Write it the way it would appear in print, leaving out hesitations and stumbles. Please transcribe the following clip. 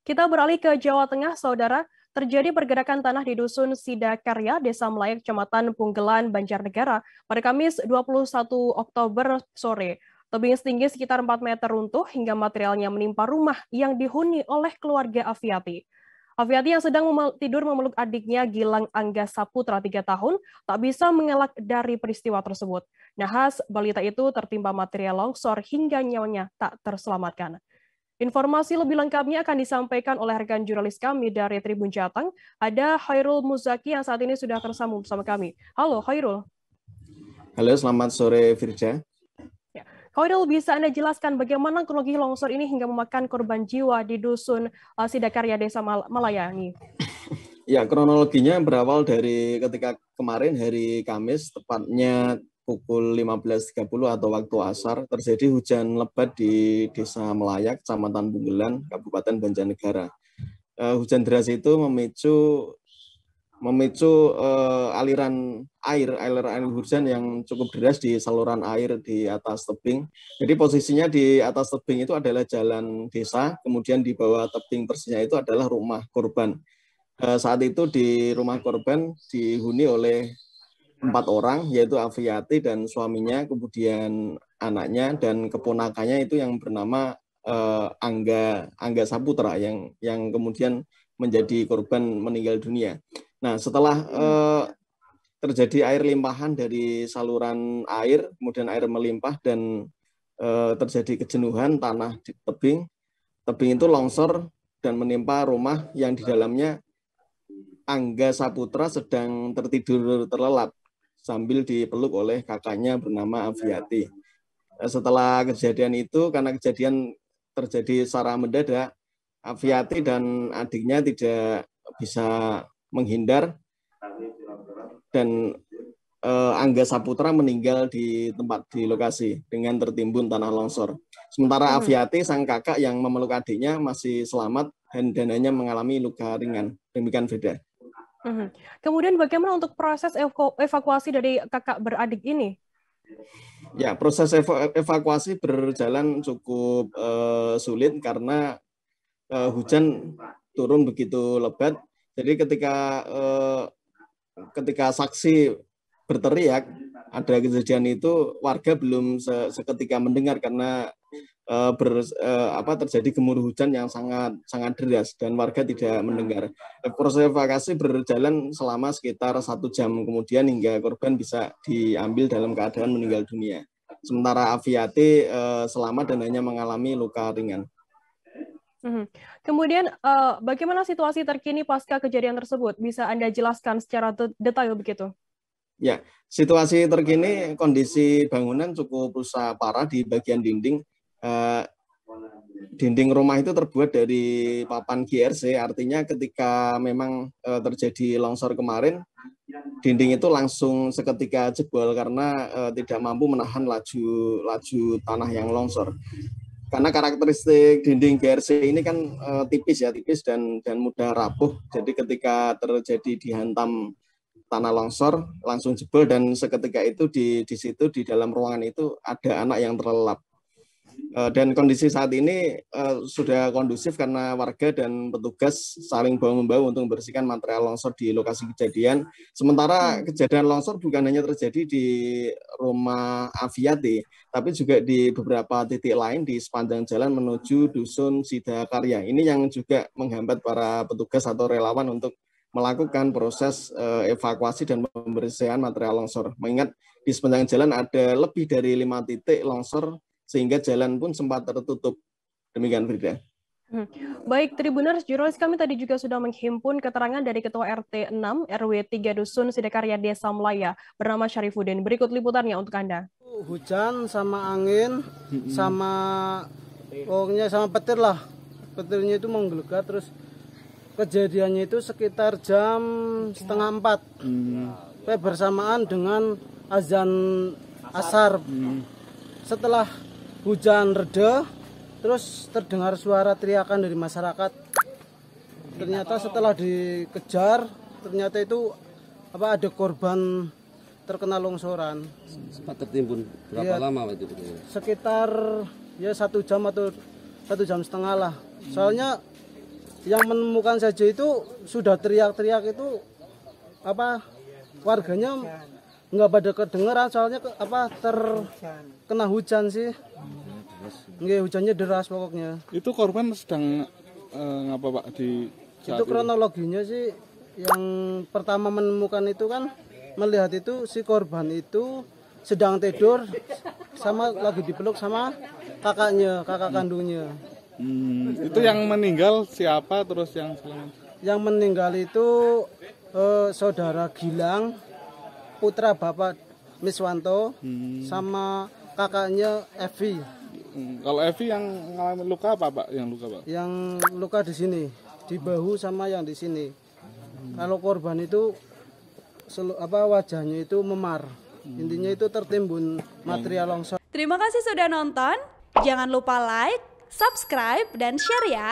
Kita beralih ke Jawa Tengah, Saudara. Terjadi pergerakan tanah di Dusun Sidakarya, Desa Melayak, Kecamatan Punggelan, Banjarnegara pada Kamis 21 Oktober sore. Tebing setinggi sekitar 4 meter runtuh hingga materialnya menimpa rumah yang dihuni oleh keluarga Aviati. Aviati yang sedang tidur memeluk adiknya Gilang Angga Saputra 3 tahun tak bisa mengelak dari peristiwa tersebut. Nahas, balita itu tertimpa material longsor hingga nyawanya tak terselamatkan. Informasi lebih lengkapnya akan disampaikan oleh rekan jurnalis kami dari Tribun Jateng. Ada Khairul Muzaki yang saat ini sudah tersambung bersama kami. Halo Khairul. Halo, selamat sore Firja. Ya. Khairul, bisa Anda jelaskan bagaimana kronologi longsor ini hingga memakan korban jiwa di Dusun Sidakarya, Desa Malayani? Ya, kronologinya berawal dari ketika kemarin hari Kamis, tepatnya pukul 15.30 atau waktu asar, terjadi hujan lebat di Desa Melayak, Kecamatan Punggelan, Kabupaten Banjarnegara. Hujan deras itu memicu aliran air hujan yang cukup deras di saluran air di atas tebing. Jadi posisinya di atas tebing itu adalah jalan desa, kemudian di bawah tebing persisnya itu adalah rumah korban. Saat itu di rumah korban dihuni oleh 4 orang, yaitu Aviati dan suaminya, kemudian anaknya dan keponakannya itu yang bernama Angga Saputra yang kemudian menjadi korban meninggal dunia. Nah, setelah terjadi air limpahan dari saluran air, kemudian air melimpah dan terjadi kejenuhan tanah di tebing itu longsor dan menimpa rumah yang di dalamnya Angga Saputra sedang tertidur terlelap sambil dipeluk oleh kakaknya bernama Aviati. Setelah kejadian itu, karena kejadian terjadi secara mendadak, Aviati dan adiknya tidak bisa menghindar dan Angga Saputra meninggal di lokasi dengan tertimbun tanah longsor. Sementara Aviati, sang kakak yang memeluk adiknya, masih selamat dan hanya mengalami luka ringan. Demikian Firda. Kemudian bagaimana untuk proses evakuasi dari kakak beradik ini? Ya, proses evakuasi berjalan cukup sulit karena hujan turun begitu lebat. Jadi ketika saksi berteriak ada kejadian itu, warga belum seketika mendengar karena terjadi gemuruh hujan yang sangat deras dan warga tidak mendengar. Proses evakuasi berjalan selama sekitar 1 jam kemudian hingga korban bisa diambil dalam keadaan meninggal dunia. Sementara Aviati selamat dan hanya mengalami luka ringan. Kemudian bagaimana situasi terkini pasca kejadian tersebut? Bisa Anda jelaskan secara detail begitu? Ya, situasi terkini kondisi bangunan cukup rusak parah di bagian dinding. Dinding rumah itu terbuat dari papan GRC, artinya ketika memang terjadi longsor kemarin, dinding itu langsung seketika jebol karena tidak mampu menahan laju tanah yang longsor. Karena karakteristik dinding GRC ini kan tipis dan mudah rapuh. Jadi ketika terjadi dihantam tanah longsor langsung jebol dan seketika itu di situ di dalam ruangan itu ada anak yang terlelap. Dan kondisi saat ini sudah kondusif karena warga dan petugas saling bahu-membahu untuk membersihkan material longsor di lokasi kejadian. Sementara kejadian longsor bukan hanya terjadi di rumah Aviati, tapi juga di beberapa titik lain di sepanjang jalan menuju Dusun Sidakarya. Ini yang juga menghambat para petugas atau relawan untuk melakukan proses evakuasi dan pembersihan material longsor. Mengingat di sepanjang jalan ada lebih dari 5 titik longsor sehingga jalan pun sempat tertutup. Demikian Frida. Baik, Tribuners, jurnalis kami tadi juga sudah menghimpun keterangan dari Ketua RT 6 RW 3 Dusun Sidakarya Desa Melaya bernama Syarifuddin. Berikut liputannya untuk Anda. Hujan sama angin sama pokoknya sama petir lah. Petirnya itu menggelegar, terus kejadiannya itu sekitar jam 3:30. Bersamaan dengan azan asar. Setelah hujan reda, terus terdengar suara teriakan dari masyarakat. Ternyata setelah dikejar, ternyata itu ada korban terkena longsoran. Sempat tertimbun berapa lama itu? Sekitar 1 jam atau 1,5 jam lah. Soalnya yang menemukan saja itu sudah teriak-teriak itu warganya nggak pada kedengeran soalnya terkena hujan sih. Nggih, hujannya deras pokoknya. Itu korban sedang ngapa Pak di saat itu kronologinya sih yang pertama menemukan itu kan melihat itu si korban itu sedang tidur sama lagi dipeluk sama kakak kandungnya. Itu yang meninggal siapa terus yang selamat? Yang meninggal itu saudara Gilang, putra Bapak Miswanto, sama kakaknya Evi. Kalau Evi yang mengalami luka apa Pak? Yang luka Pak? Yang luka di sini, di bahu sama yang di sini. Kalau korban itu wajahnya itu memar. Intinya itu tertimbun material longsor. Terima kasih sudah nonton. Jangan lupa like, subscribe, dan share ya.